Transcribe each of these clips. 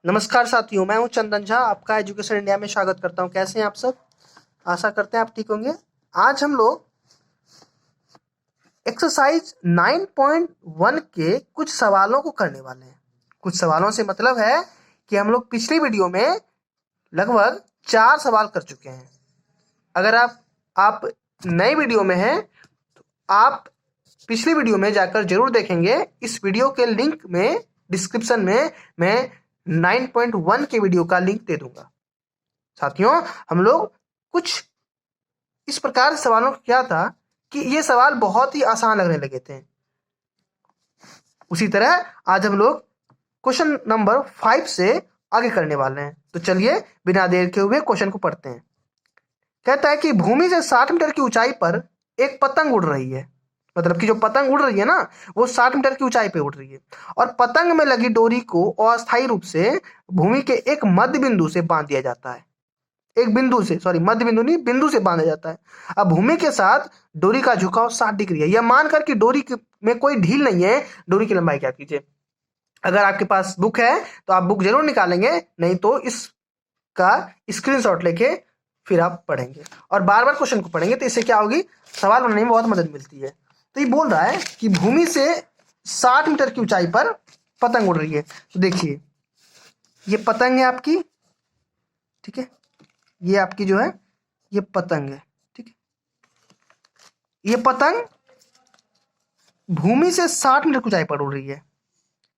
नमस्कार साथियों, मैं हूं चंदन झा। आपका एजुकेशन इंडिया में स्वागत करता हूं। कैसे हैं आप सब? आशा करते हैं आप ठीक होंगे। आज हम लोग एक्सरसाइज 9.1 के कुछ सवालों को करने वाले हैं। कुछ सवालों से मतलब है कि हम लोग पिछली वीडियो में लगभग 4 सवाल कर चुके हैं। अगर आप नए वीडियो में हैं तो आप पिछली वीडियो में जाकर जरूर देखेंगे। इस वीडियो के लिंक में डिस्क्रिप्शन में मैं 9.1 के वीडियो का लिंक दे दूंगा। साथियों, हम लोग कुछ इस प्रकार से सवालों को किया था कि ये सवाल बहुत ही आसान लगने लगे थे। उसी तरह आज हम लोग क्वेश्चन नंबर 5 से आगे करने वाले हैं। तो चलिए बिना देर के हुए क्वेश्चन को पढ़ते हैं। कहता है कि भूमि से 60 मीटर की ऊंचाई पर एक पतंग उड़ रही है। मतलब कि जो पतंग उड़ रही है ना, वो 60 मीटर की ऊंचाई पे उड़ रही है और पतंग में लगी डोरी को अस्थायी रूप से भूमि के एक मध्य बिंदु से बांध दिया जाता है। एक बिंदु से, सॉरी मध्य बिंदु नहीं, बिंदु से बांधा जाता है। अब भूमि के साथ डोरी का झुकाव 60 डिग्री है। यह मानकर कि डोरी में कोई ढील नहीं है। डोरी की लंबाई क्या कीजिए। अगर आपके पास बुक है तो आप बुक जरूर निकालेंगे, नहीं तो इसका स्क्रीनशॉट लेके फिर आप पढ़ेंगे और बार बार क्वेश्चन को पढ़ेंगे। तो इससे क्या होगी, सवाल बनाने में बहुत मदद मिलती है। तो ये बोल रहा है कि भूमि से 60 मीटर की ऊंचाई पर पतंग उड़ रही है। तो देखिए, ये पतंग है आपकी, ठीक है। ये आपकी जो है ये पतंग है, ठीक है। ये पतंग भूमि से 60 मीटर की ऊंचाई पर उड़ रही है,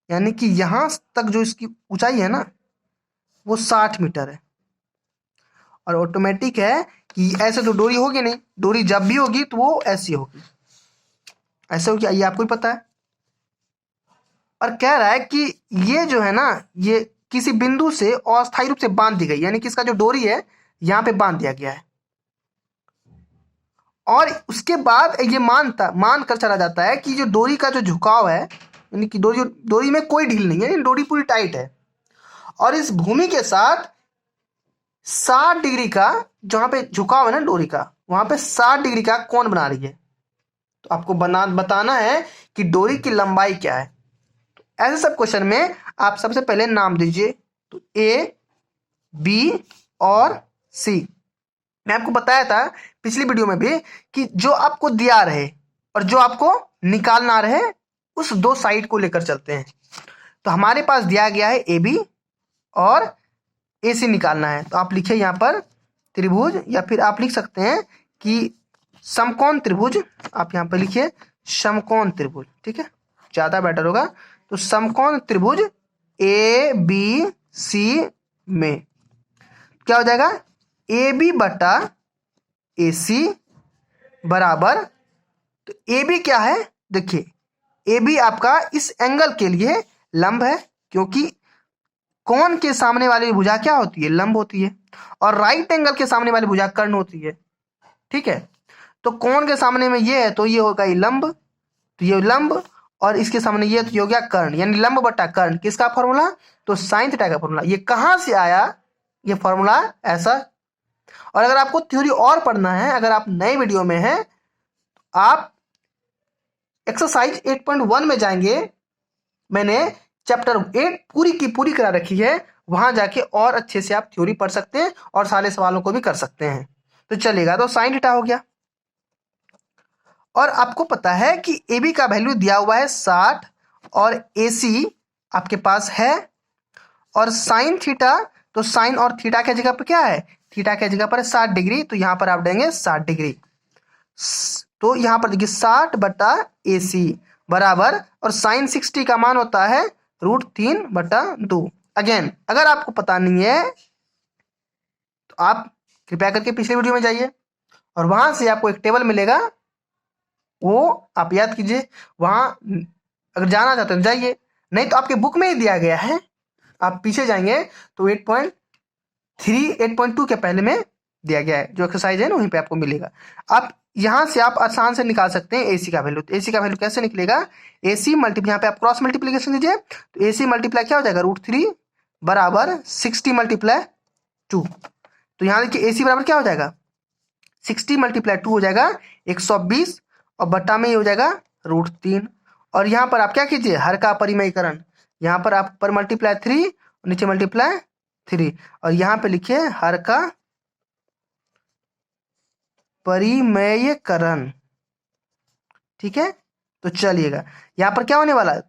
यानी कि यहां तक जो इसकी ऊंचाई है ना, वो 60 मीटर है। और ऑटोमेटिक है कि ऐसे तो डोरी होगी नहीं, डोरी जब भी होगी तो वो ऐसी होगी, ऐसे होगी। ये आपको ही पता है। और कह रहा है कि ये जो है ना, ये किसी बिंदु से अस्थायी रूप से बांध दी गई, यानी कि इसका जो डोरी है यहां पे बांध दिया गया है। और उसके बाद ये मान कर चला जाता है कि जो डोरी का जो झुकाव है, यानी कि डोरी में कोई ढील नहीं है, डोरी पूरी टाइट है। और इस भूमि के साथ 60 डिग्री का जहां पे झुकाव है ना डोरी का, वहां पे 60 डिग्री का कोण बना रही है। तो आपको बताना है कि डोरी की लंबाई क्या है। तो ऐसे सब क्वेश्चन में आप सबसे पहले नाम दीजिए। तो ए, बी और सी। मैं आपको बताया था पिछली वीडियो में भी कि जो आपको दिया रहे और जो आपको निकालना रहे, उस दो साइड को लेकर चलते हैं। तो हमारे पास दिया गया है ए बी और ए सी निकालना है। तो आप लिखिए यहाँ पर त्रिभुज, या फिर आप लिख सकते हैं कि समकोण त्रिभुज। आप यहाँ पर लिखिए समकोण त्रिभुज, ठीक है, ज्यादा बेटर होगा। तो समकोण त्रिभुज ए बी सी में क्या हो जाएगा, ए बी बटा ए सी बराबर, तो ए बी क्या है, देखिए ए बी आपका इस एंगल के लिए लंब है, क्योंकि कोण के सामने वाली भुजा क्या होती है, लंब होती है। और राइट एंगल के सामने वाली भुजा कर्ण होती है, ठीक है। तो कोण के सामने में ये है तो ये होगा ये लंब, तो ये लंब, और इसके सामने ये तो ये हो गया कर्ण, यानी लंब बटा कर्ण। किसका फॉर्मूला, तो साइन थीटा का फॉर्मूला। ये कहां से आया ये फॉर्मूला, ऐसा। और अगर आपको थ्योरी और पढ़ना है, अगर आप नए वीडियो में हैं, आप एक्सरसाइज 8.1 में जाएंगे। मैंने चैप्टर 8 पूरी की पूरी करा रखी है, वहां जाके और अच्छे से आप थ्योरी पढ़ सकते हैं और सारे सवालों को भी कर सकते हैं। तो चलेगा, तो साइन थीटा हो गया। और आपको पता है कि ए बी का वैल्यू दिया हुआ है 60 और ए सी आपके पास है। और साइन थीटा, तो साइन और थीटा की जगह पर क्या है, थीटा की जगह पर 60 डिग्री, तो यहां पर आप देंगे 60 डिग्री। तो यहां पर देखिए 60 बटा ए सी बराबर, और साइन 60 का मान होता है √3/2। अगेन, अगर आपको पता नहीं है तो आप कृपया करके पिछले वीडियो में जाइए और वहां से आपको एक टेबल मिलेगा, वो आप याद कीजिए। वहां अगर जाना चाहते हैं तो जाइए, नहीं तो आपके बुक में ही दिया गया है। आप पीछे जाएंगे तो 8.3 8.2 के पहले में दिया गया है, जो एक्सरसाइज है ना, वहीं पे आपको मिलेगा। आप यहां से आप आसान से निकाल सकते हैं एसी का वैल्यू। तो एसी का वैल्यू कैसे निकलेगा, एसी मल्टीप्लाई, यहाँ पे आप क्रॉस मल्टीप्लीकेशन दीजिए, तो एसी मल्टीप्लाई क्या हो जाएगा, √3 बराबर 60 × 2। तो यहाँ देखिए एसी बराबर क्या हो जाएगा, 60 × 2 हो जाएगा 120, और बट्टा में ये हो जाएगा √3। और यहाँ पर आप क्या कीजिए, हर का परिमयीकरण, यहाँ पर आप पर मल्टीप्लाई 3 नीचे मल्टीप्लाई 3, और यहाँ पे लिखिए हर का परिमेयकरण। ठीक है, तो चलिएगा यहाँ पर क्या होने वाला है,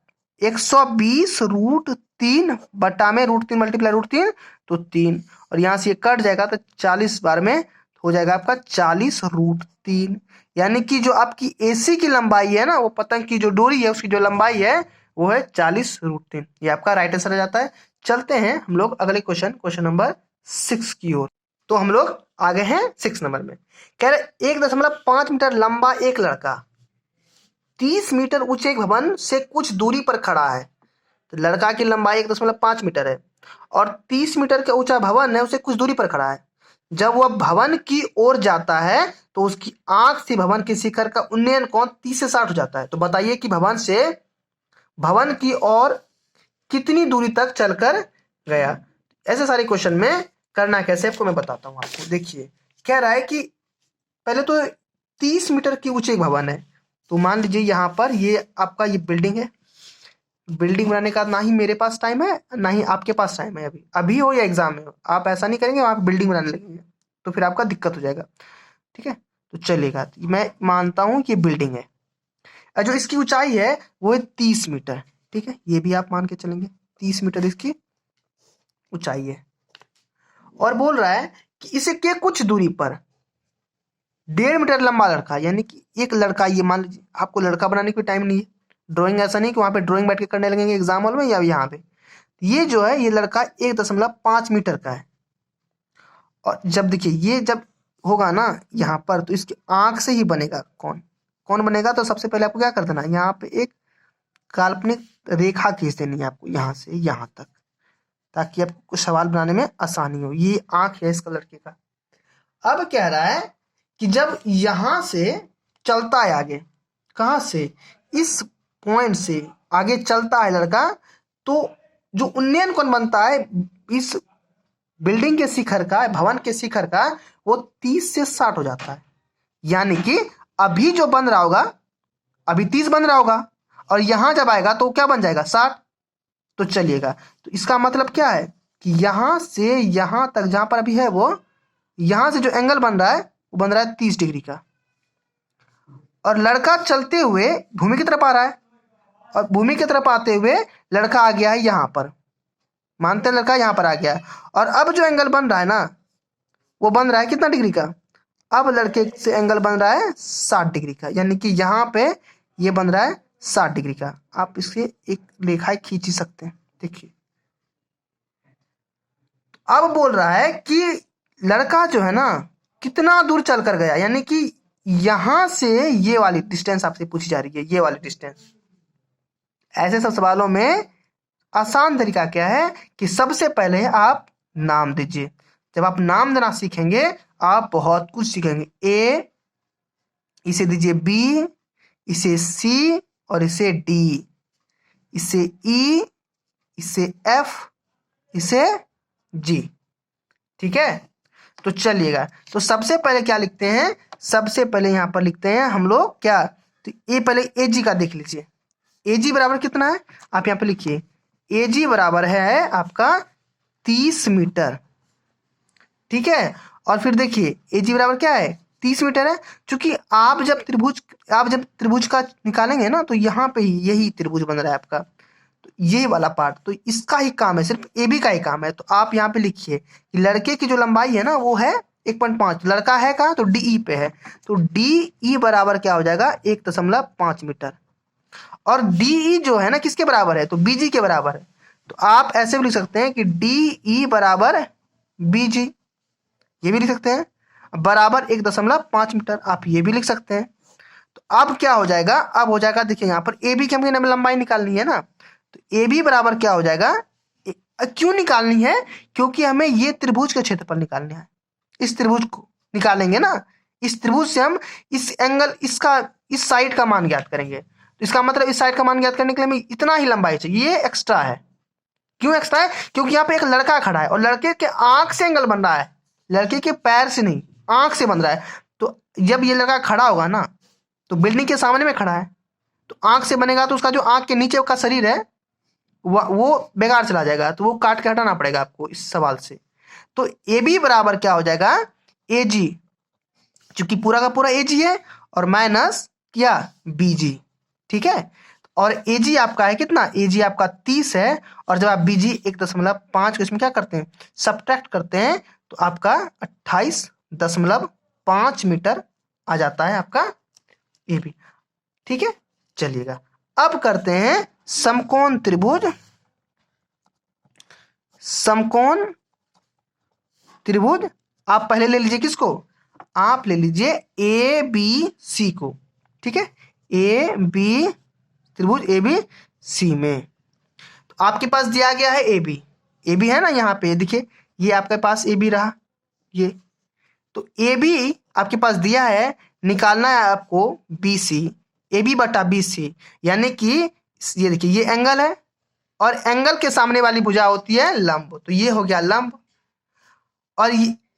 120√3 बटा में √3 मल्टीप्लाई √3 तो 3, और यहाँ से ये कट जाएगा तो 40 बार में हो जाएगा आपका 40√3। यानी कि जो आपकी एसी की लंबाई है ना, वो पतंग की जो डोरी है उसकी जो लंबाई है वो है 40√3। ये आपका राइट आंसर आ जाता है। चलते हैं हम लोग अगले क्वेश्चन नंबर 6 की ओर। तो हम लोग आगे हैं 6 नंबर में। कह रहे 1.5 मीटर लंबा एक लड़का 30 मीटर ऊंचे एक भवन से कुछ दूरी पर खड़ा है। तो लड़का की लंबाई 1.5 मीटर है और 30 मीटर का ऊंचा भवन है, उसे कुछ दूरी पर खड़ा है। जब वह भवन की ओर जाता है तो उसकी आंख से भवन के शिखर का उन्नयन कोण 30 से 60 हो जाता है। तो बताइए कि भवन से भवन की ओर कितनी दूरी तक चलकर गया। ऐसे सारे क्वेश्चन में करना कैसे आपको मैं बताता हूं आपको। देखिए कह रहा है कि पहले तो 30 मीटर की ऊंचे एक भवन है। तो मान लीजिए यहाँ पर ये आपका ये बिल्डिंग है। बिल्डिंग बनाने का ना ही मेरे पास टाइम है ना ही आपके पास टाइम है, अभी अभी हो या एग्जाम में हो। आप ऐसा नहीं करेंगे आप बिल्डिंग बनाने लगेंगे तो फिर आपका दिक्कत हो जाएगा। ठीक है, तो चलेगा, मैं मानता हूं कि बिल्डिंग है और जो इसकी ऊंचाई है वो है 30 मीटर। ठीक है, ये भी आप मान के चलेंगे 30 मीटर इसकी ऊंचाई है। और बोल रहा है कि इसे के कुछ दूरी पर 1.5 मीटर लंबा लड़का, यानी कि एक लड़का, ये मान लीजिए आपको लड़का बनाने की टाइम नहीं है, ड्राइंग ऐसा नहीं कि वहां पे ड्राइंग बैठ के करने लगेंगे एग्जाम हॉल में या यहाँ पे। ये जो है ये लड़का 1.5 मीटर का है। और जब देखिए ये जब होगा ना यहाँ पर तो इसकी आंख से ही बनेगा कौन कौन बनेगा। तो सबसे पहले आपको क्या कर देना, यहाँ पे एक काल्पनिक रेखा खींच देनी है आपको यहाँ से यहाँ तक, ताकि आपको सवाल बनाने में आसानी हो। ये आंख है इसका लड़के का। अब कह रहा है कि जब यहां से चलता है आगे, कहां से, इस पॉइंट से आगे चलता है लड़का, तो जो उन्नयन कोण बनता है इस बिल्डिंग के शिखर का, भवन के शिखर का, वो 30 से 60 हो जाता है। यानी कि अभी जो बन रहा होगा, अभी 30 बन रहा होगा और यहां जब आएगा तो क्या बन जाएगा 60। तो चलिएगा, तो इसका मतलब क्या है कि यहां से यहां तक जहां पर अभी है वो, यहां से जो एंगल बन रहा है वो बन रहा है 30 डिग्री का। और लड़का चलते हुए भूमि की तरफ आ रहा है और भूमि की तरफ आते हुए लड़का आ गया है यहां पर, मानते हैं लड़का यहां पर आ गया है। और अब जो एंगल बन रहा है ना वो बन रहा है कितना डिग्री का, अब लड़के से एंगल बन रहा है 60 डिग्री का। यानी कि यहाँ पे ये बन रहा है 60 डिग्री का। आप इससे एक रेखा खींच ही सकते हैं। देखिए अब बोल रहा है कि लड़का जो है ना कितना दूर चल कर गया, यानी कि यहां से ये वाली डिस्टेंस आपसे पूछी जा रही है, ये वाली डिस्टेंस। ऐसे सब सवालों में आसान तरीका क्या है कि सबसे पहले आप नाम दीजिए। जब आप नाम देना सीखेंगे आप बहुत कुछ सीखेंगे। ए, इसे दीजिए बी, इसे सी और इसे डी, इसे ई, इसे एफ, इसे जी। ठीक है, तो चलिएगा, तो सबसे पहले क्या लिखते हैं, सबसे पहले यहां पर लिखते हैं हम लोग क्या, तो ए पहले ए जी का देख लीजिए। ए जी बराबर कितना है, आप यहां पे लिखिए ए जी बराबर है आपका 30 मीटर। ठीक है, और फिर देखिए ए जी बराबर क्या है 30 मीटर है। क्योंकि आप जब त्रिभुज का निकालेंगे ना तो यहाँ पे ही यही त्रिभुज बन रहा है आपका, तो यही वाला पार्ट, तो इसका ही काम है, सिर्फ ए बी का ही काम है। तो आप यहाँ पे लिखिए कि लड़के की जो लंबाई है ना वो है 1.5, लड़का है कहाँ, तो डी ई पे है, तो डी ई बराबर क्या हो जाएगा 1.5 मीटर। और डी ई जो है ना किसके बराबर है, तो बीजी के बराबर है। तो आप ऐसे भी लिख सकते हैं कि डी ई बराबर बीजी, ये भी लिख सकते हैं, बराबर 1.5 मीटर, आप ये भी लिख सकते हैं। तो अब क्या हो जाएगा, अब हो जाएगा देखिए यहाँ पर ए बी की हमें लंबाई निकालनी है ना, तो ए बी बराबर क्या हो जाएगा, क्यों निकालनी है, क्योंकि हमें ये त्रिभुज का क्षेत्रफल निकालना है। इस त्रिभुज को निकालेंगे ना, इस त्रिभुज से हम इस एंगल इसका इस साइड का मान ज्ञात करेंगे। तो इसका मतलब इस साइड का मान ज्ञात करने के लिए हमें इतना ही लंबाई चाहिए, ये एक्स्ट्रा है। क्यों एक्स्ट्रा है, क्योंकि यहाँ पे एक लड़का खड़ा है और लड़के के आंख से एंगल बन रहा है, लड़के के पैर से नहीं आंख से बन रहा है। तो जब ये लड़का खड़ा होगा ना तो बिल्डिंग के सामने में खड़ा है, तो आंख से बनेगा तो उसका जो आंख के नीचे का शरीर है वो बेकार चला जाएगा, तो वो काट के हटाना पड़ेगा आपको इस सवाल से। तो ए बी बराबर क्या हो जाएगा, ए जी, चूंकि पूरा का पूरा ए जी है, और माइनस क्या, बी जी। ठीक है, और ए जी आपका है कितना, ए जी आपका 30 है, और जब आप बी जी 1.5 को इसमें क्या करते हैं, सब्ट्रैक्ट करते हैं, तो आपका 28.5 मीटर आ जाता है आपका ए बी। ठीक है, चलिएगा अब करते हैं समकोण त्रिभुज। समकोण त्रिभुज आप पहले ले लीजिए किसको, आप ले लीजिए ए बी सी को। ठीक है, ए बी त्रिभुज ए बी सी में, तो आपके पास दिया गया है ए बी है ना, यहाँ पे देखिए, ये आपके पास ए बी रहा, ये तो ए बी आपके पास दिया है, निकालना है आपको बी सी, ए बी बटा बी सी, यानी कि ये देखिए ये एंगल है, और एंगल के सामने वाली भुजा होती है लंब, तो ये हो गया लंब, और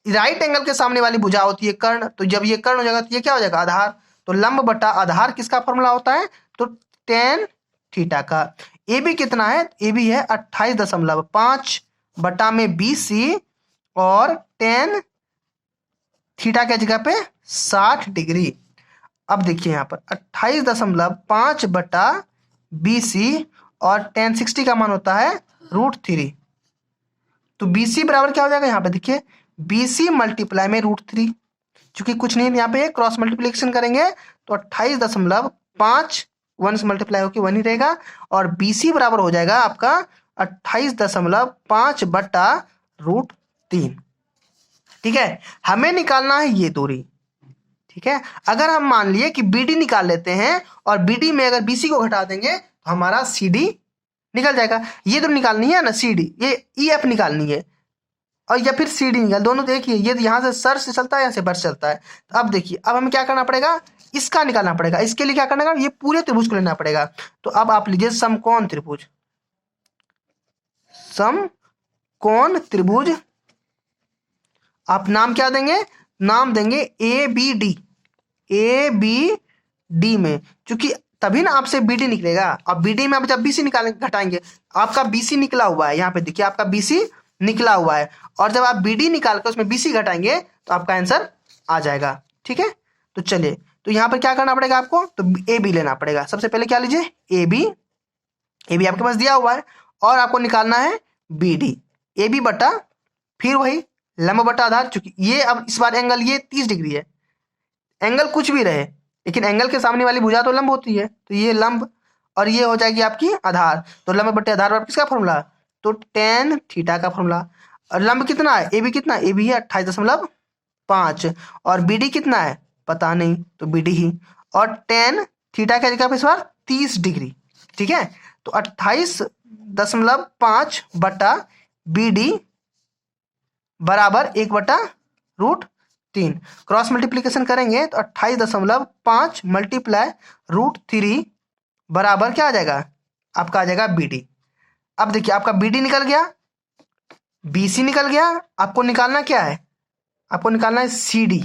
राइट एंगल के सामने वाली भुजा होती है कर्ण, तो जब ये कर्ण हो जाएगा तो ये क्या हो जाएगा, आधार। तो लंब बटा आधार किसका फॉर्मूला होता है, तो टेन थीटा का। ए बी कितना है, ए बी है 28.5 बटा में बी सी, और टेन थीटा के जगह पे 60 डिग्री। अब देखिए यहाँ पर 28.5 बटा बी सी, और टेन 60 का मान होता है √3, तो बी सी बराबर क्या हो जाएगा, यहाँ पे देखिए बी सी मल्टीप्लाई में √3, चूंकि कुछ नहीं यहाँ पे क्रॉस मल्टीप्लिकेशन करेंगे तो 28.5 1 से मल्टीप्लाई होकर 1 ही रहेगा, और बी सी बराबर हो जाएगा आपका 28.5 बटा √3। ठीक है, हमें निकालना है ये दूरी। ठीक है, अगर हम मान लिए कि बी डी निकाल लेते हैं, और बी डी में अगर बी सी को घटा देंगे तो हमारा सी डी निकल जाएगा। ये तो निकालनी है ना सी डी, ये ई एफ निकालनी है, और या फिर सी डी निकाल, दोनों देखिए, ये यहाँ से सर से चलता है, यहाँ से बर चलता है। तो अब देखिए, अब हमें क्या करना पड़ेगा, इसका निकालना पड़ेगा। इसके लिए क्या करना है, ये पूरे त्रिभुज को लेना पड़ेगा। तो अब आप लीजिए समकोण त्रिभुज, समकोण त्रिभुज आप नाम क्या देंगे, नाम देंगे A B D. A B D में, क्योंकि तभी ना आपसे बी डी निकलेगा, अब बी डी में आप जब बी सी निकालेंगे घटाएंगे, आपका बी सी निकला हुआ है, यहाँ पे देखिए आपका बी सी निकला हुआ है, और जब आप बी डी निकाल कर उसमें बी सी घटाएंगे तो आपका आंसर आ जाएगा। ठीक है, तो चलिए, तो यहाँ पर क्या करना पड़ेगा आपको, तो ए बी लेना पड़ेगा। सबसे पहले क्या लीजिए, ए बी आपके पास दिया हुआ है, और आपको निकालना है बी डी। ए बी बटा फिर वही लंब बटा आधार, चूंकि ये अब इस बार एंगल ये 30 डिग्री है, एंगल कुछ भी रहे लेकिन एंगल के सामने वाली भुजा तो लंब होती है, तो ये लंब, और ये हो जाएगी आपकी आधार। तो लंब बटे आधार पर किसका फॉर्मूला, तो टेन थीटा का फॉर्मूला। और लंब कितना है, ए बी कितना, ए बी है 28.5, और बी डी कितना है पता नहीं, तो बी डी ही, और टेन थीटा की जगह पे इस बार 30 डिग्री। ठीक है, तो 28.5 बटा बी डी बराबर 1/√3। क्रॉस मल्टीप्लीकेशन करेंगे तो 28.5 मल्टीप्लाई √3 बराबर क्या आ जाएगा, आपका आ जाएगा बी डी। अब देखिए आपका बी डी निकल गया, बी सी निकल गया, आपको निकालना क्या है, आपको निकालना है सी डी।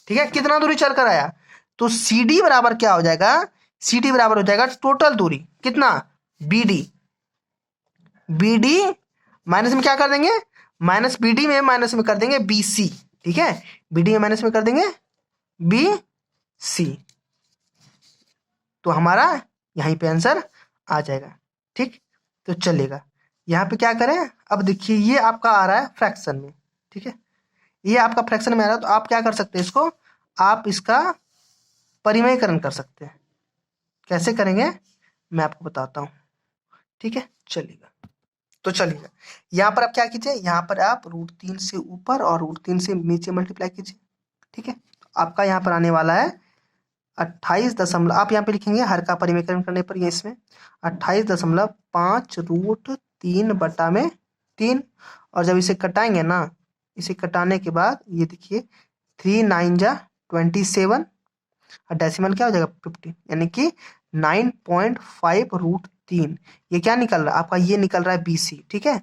ठीक है, कितना दूरी चल कर आया, तो सी डी बराबर क्या हो जाएगा, सी डी बराबर हो जाएगा टोटल दूरी कितना, B D. B D minus में क्या कर देंगे, माइनस बी डी में माइनस में कर देंगे बी सी। ठीक है, बी डी में माइनस में कर देंगे बी सी, तो हमारा यहीं पे आंसर आ जाएगा। ठीक, तो चलेगा, यहाँ पे क्या करें, अब देखिए ये आपका आ रहा है फ्रैक्शन में। ठीक है, ये आपका फ्रैक्शन में आ रहा है, तो आप क्या कर सकते हैं, इसको आप इसका परिमयकरण कर सकते हैं। कैसे करेंगे मैं आपको बताता हूँ। ठीक है, चलिएगा, तो चलिएगा यहाँ पर आप क्या कीजिए, यहाँ पर आप √3 से ऊपर और √3 से नीचे मल्टीप्लाई कीजिए। ठीक है, तो आपका यहाँ पर आने वाला है 28 आप यहाँ पे लिखेंगे हर का परिमयकरण करने पर, ये इसमें 28.5 √3 बटा में 3, और जब इसे कटाएंगे ना, इसे कटाने के बाद ये देखिए 3 9 जा 27, और डेसिमल क्या हो जाएगा 50, यानी कि 9.5 √3। ये क्या निकल रहा है आपका, ये निकल रहा है बी सी। ठीक है,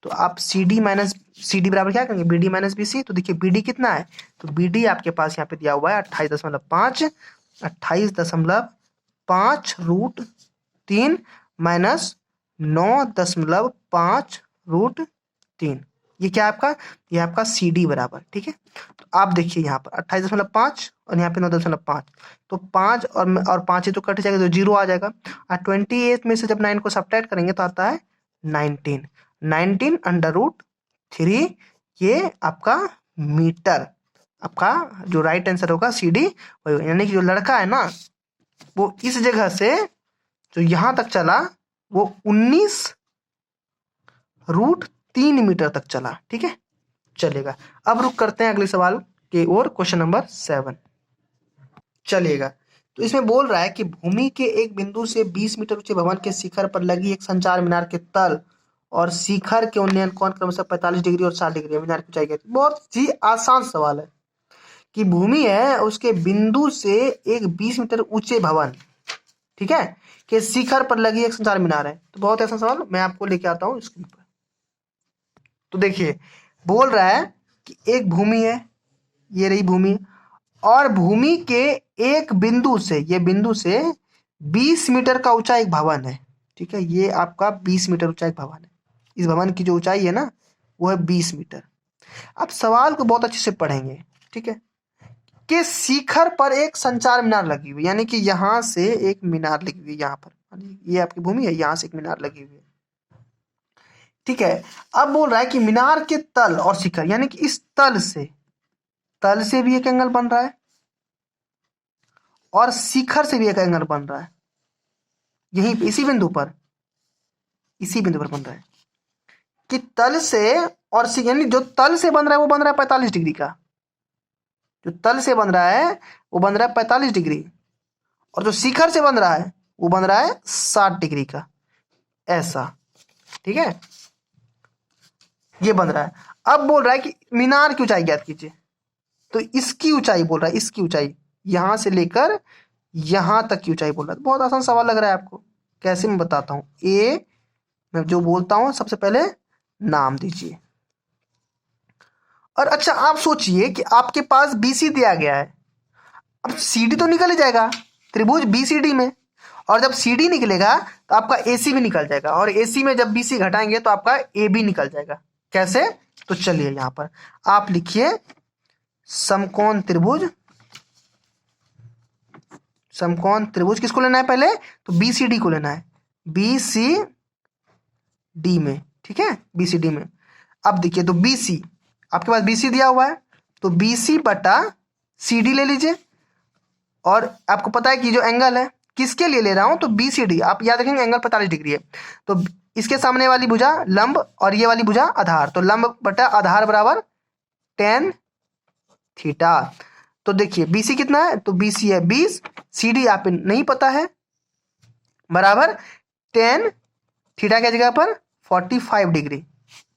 तो आप C D minus C D बराबर क्या करेंगे, B D minus B C. तो देखिए बी डी कितना है, तो बी डी आपके पास यहाँ पे दिया हुआ है 28.5 √3 माइनस 9.5√3। ये क्या है आपका, ये आपका सी डी बराबर, ठीक है। तो आप देखिए यहाँ पर 28.5 और यहाँ पे 9.5, तो 5 और 5 तो कट जाएगा, तो 0 आ जाएगा। और 28 में से जब 9 को सब्ट्रैक्ट करेंगे तो आता है 19। 19√3 ये आपका मीटर, आपका जो राइट आंसर होगा सी डी वही होगा। यानी कि जो लड़का है ना वो इस जगह से जो यहाँ तक चला वो 19√3 मीटर तक चला, ठीक है, चलेगा। अब रुक करते हैं अगले सवाल के और, क्वेश्चन नंबर 7 चलिएगा। तो इसमें बोल रहा है कि भूमि के एक बिंदु से 20 मीटर ऊंचे भवन के शिखर पर लगी एक संचार मीनार के तल और शिखर के उन्नयन कोण क्रमशः 45 डिग्री और 60 डिग्री है। मीनार की ऊंचाई क्या है? बहुत ही आसान सवाल है कि भूमि है उसके बिंदु से एक 20 मीटर ऊंचे भवन, ठीक है, कि शिखर पर लगी एक संचार मीनार है। तो बहुत ऐसा सवाल मैं आपको लेके आता हूँ स्क्रीन पर। तो देखिए बोल रहा है कि एक भूमि है, ये रही भूमि, और भूमि के एक बिंदु से, ये बिंदु से 20 मीटर का ऊंचा एक भवन है, ठीक है, ये आपका 20 मीटर ऊंचा एक भवन है। इस भवन की जो ऊंचाई है ना वो है 20 मीटर। अब सवाल को बहुत अच्छे से पढ़ेंगे, ठीक है, कि शिखर पर एक संचार मीनार लगी हुई, यानी कि यहां से एक मीनार लगी हुई है, यहाँ पर ये आपकी भूमि है, यहां से एक मीनार लगी हुई है, ठीक है। अब बोल रहा है कि मीनार के तल और शिखर, यानी कि इस तल से भी एक एंगल बन रहा है और शिखर से भी एक एंगल बन रहा है, यहीं पे इसी बिंदु पर बन रहा है कि तल से और यानी जो तल से बन रहा है वो बन रहा है 45 डिग्री का, जो तल से बन रहा है वो बन रहा है 45 डिग्री, और जो शिखर से बन रहा है वो बन रहा है 60 डिग्री का, ऐसा, ठीक है, ये बन रहा है। अब बोल रहा है कि मीनार की ऊंचाई ज्ञात कीजिए, तो इसकी ऊंचाई बोल रहा है, इसकी ऊंचाई यहां से लेकर यहां तक की ऊंचाई बोल रहा है। बहुत आसान सवाल लग रहा है आपको, कैसे मैं बताता हूं। मैं जो बोलता हूं सबसे पहले नाम दीजिए, और अच्छा आप सोचिए कि आपके पास बीसी दिया गया है, अब सीडी तो निकल ही जाएगा त्रिभुज बीसीडी में, और जब सीडी निकलेगा तो आपका एसी भी निकल जाएगा, और एसी में जब बीसी घटाएंगे तो आपका ए भी निकल जाएगा। कैसे? तो चलिए यहां पर आप लिखिए समकोण त्रिभुज। समकोण त्रिभुज किसको लेना है पहले? तो बीसीडी को लेना है, बीसीडी में, ठीक है, बीसीडी में। अब देखिए तो बीसी, आपके पास बीसी दिया हुआ है तो बीसी बटा सीडी ले लीजिए, और आपको पता है कि जो एंगल है किसके लिए ले रहा हूं, तो बीसीडी, आप याद रखेंगे एंगल 45 डिग्री है, तो इसके सामने वाली भुजा लंब और ये वाली भुजा आधार, तो लंब बटा आधार बराबर tan थीटा। तो देखिए बीसी कितना है, तो बीसी है 20, सीडी आप नहीं पता है, बराबर tan थीटा के जगह पर 45 डिग्री,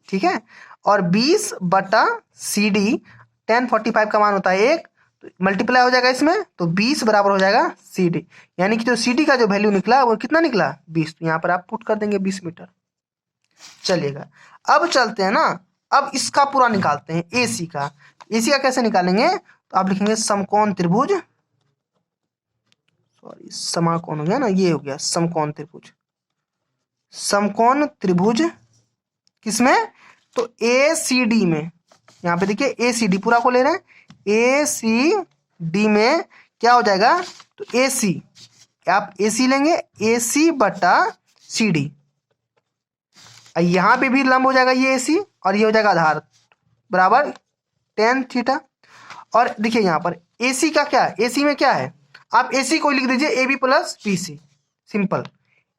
ठीक है, और 20 बटा सीडी, tan 45 का मान होता है 1, तो मल्टीप्लाई हो जाएगा इसमें, तो 20 बराबर हो जाएगा सीडी, यानी कि जो सीडी का जो वैल्यू निकला वो कितना निकला 20, तो यहाँ पर आप पुट कर देंगे 20 मीटर। चलिएगा अब चलते हैं ना, अब इसका पूरा निकालते हैं एसी का। एसी का कैसे निकालेंगे, तो आप लिखेंगे समकोण त्रिभुज, सॉरी समाकोण हो गया ना, ये हो गया समकोण त्रिभुज। समकोण त्रिभुज किसमें, तो ए सी डी में, यहाँ पे देखिए ए सी डी पूरा को ले रहे हैं, ए सी डी में क्या हो जाएगा, तो ए सी, आप ए सी लेंगे, ए सी बटा सी डी, यहां पे भी लंब हो जाएगा ये ए सी, और ये हो जाएगा आधार बराबर tan थीटा। और देखिए यहाँ पर एसी का क्या है, एसी में क्या है, आप एसी को लिख दीजिए A B plus B C, simple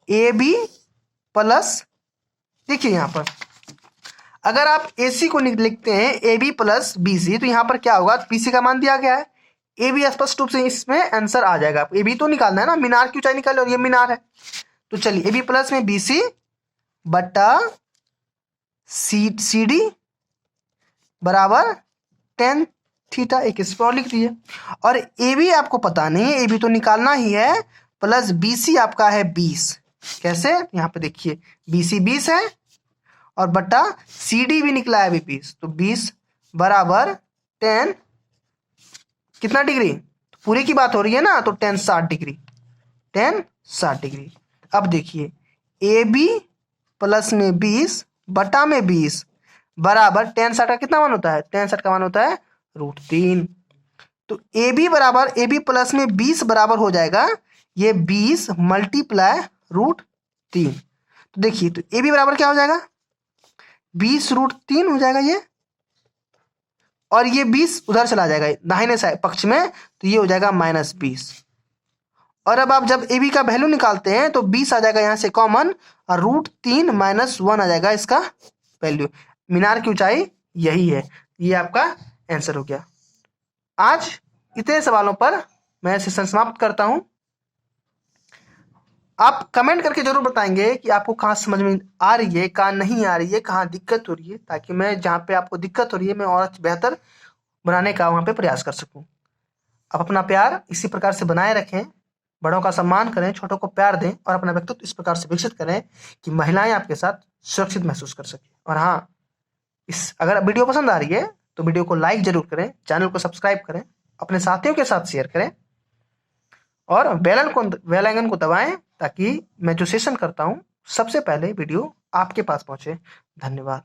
A B plus, देखिए यहाँ पर अगर आप एसी को लिखते हैं A B plus B C, तो यहाँ पर क्या होगा, बीसी का मान दिया गया है, ए बी स्पष्ट रूप से इसमें आंसर आ जाएगा। ए बी तो निकालना है ना, मीनार की ऊंचाई निकाले, और ये मीनार है, तो चलिए ए बी प्लस में बी सी बटा सी डी बराबर tan थीटा, एक इस पर लिख दिए, और ए बी आपको पता नहीं है, ए बी तो निकालना ही है, प्लस बी सी आपका है 20, कैसे, यहाँ पे देखिए बी सी 20 है, और बटा सी डी भी निकला है अभी 20, तो 20 बराबर tan कितना डिग्री, तो पूरे की बात हो रही है ना, तो tan 60 डिग्री, tan 60 डिग्री। अब देखिए ए बी प्लस में 20 बटा में 20 बराबर tan 60 का कितना मान होता है? tan 60 का मान होता है √3। तो ए बी बराबर ए बी प्लस में 20 बराबर हो जाएगा ये 20 मल्टीप्लाई √3। तो देखिए तो ए बी बराबर क्या हो जाएगा? 20 √3 हो जाएगा ये, और ये 20 उधर चला जाएगा दाहिने साइड पक्ष में, तो ये हो जाएगा -20। और अब आप जब ए बी का वैल्यू निकालते हैं तो 20 आ जाएगा यहाँ से कॉमन, और √3 -1 आ जाएगा इसका वैल्यू। मीनार की ऊंचाई यही है। ये आपका आंसर हो गया। आज इतने सवालों पर मैं सेशन समाप्त करता हूं। आप कमेंट करके जरूर बताएंगे कि आपको कहाँ समझ में आ रही है, कहाँ नहीं आ रही है, कहाँ दिक्कत हो रही है, ताकि मैं जहाँ पे आपको दिक्कत हो रही है मैं और बेहतर बनाने का वहाँ पे प्रयास कर सकूं। आप अपना प्यार इसी प्रकार से बनाए रखें, बड़ों का सम्मान करें, छोटों को प्यार दें, और अपना व्यक्तित्व इस प्रकार से विकसित करें कि महिलाएं आपके साथ सुरक्षित महसूस कर सकें। और हाँ, अगर वीडियो पसंद आ रही है तो वीडियो को लाइक जरूर करें, चैनल को सब्सक्राइब करें, अपने साथियों के साथ शेयर करें, और बेल आइकन को दबाएं ताकि मैं जो सेशन करता हूं सबसे पहले वीडियो आपके पास पहुंचे। धन्यवाद।